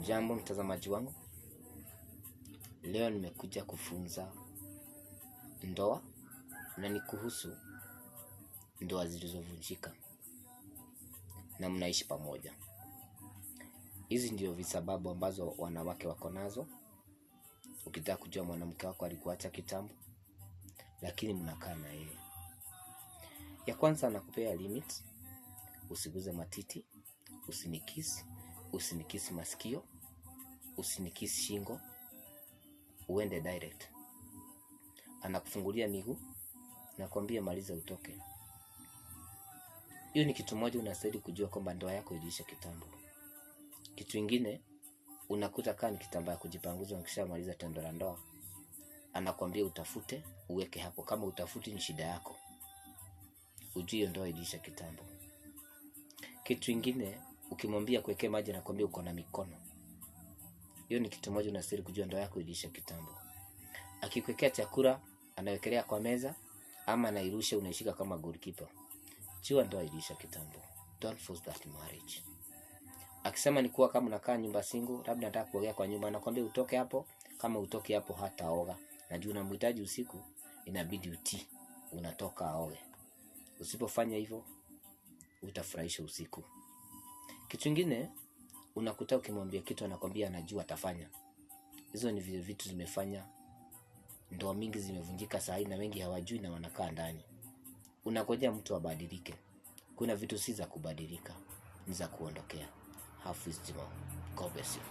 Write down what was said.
Jambo mtazamaji wangu, leo nimekuja kufunza ndoa na ni kuhusu ndoa zilizovunjika na mnaishi pamoja. Hizi ndio visababu ambazo wanawake wako nazo. Ukitaka kujua mwanamke wako alikuacha kitambo lakini mnakaa na yeye. Ya kwanza, anakupea limit. Usiguze matiti, usinikisi masikio, usinikisi shingo, uende direct. Anakufungulia miguu na kwambia maliza utoke. Hiyo ni kitu moja unastahili kujua kwamba ndoa yako iliisha kitambo. Kitu kingine, unakuta kama ni kitambaa ya kujipanguza ukishamaliza tendo la ndoa. Anakuambia utafute, uweke hapo. Kama utafuti ni shida yako. Ujue ndoa iliisha kitambo. Kitu kingine, ukimwambia kuwekea maji anakuambia uko na mikono. Hiyo ni kitu moja unastahili kujua ndoa yako iliisha kitambo. Akikuwekea chakula, anawekelea kwa meza ama anairusha unaishika kama goalkeeper. Jua ndoa iliisha kitambo. Don't force that marriage. Akisema ni kuwa kama unakaa nyumba single, labda nataka kuogea kwa nyumba, anakuambia utoke hapo. Kama utoke hapo hataoga. Na juu unamhitaji usiku, inabidi utii. Unatoka aoge. Usipofanya hivyo, utafurahisha usiku. Kitu kingine, unakuta ukimwambia kitu anakwambia anajua atafanya. Hizo ni vile vitu zimefanya ndoa mingi zimevunjika saa hii na wengi hawajui na wanakaa ndani. Unangojea mtu abadilike. Kuna vitu si za kubadilika, ni za kuondokea. Have wisdom. God bless you.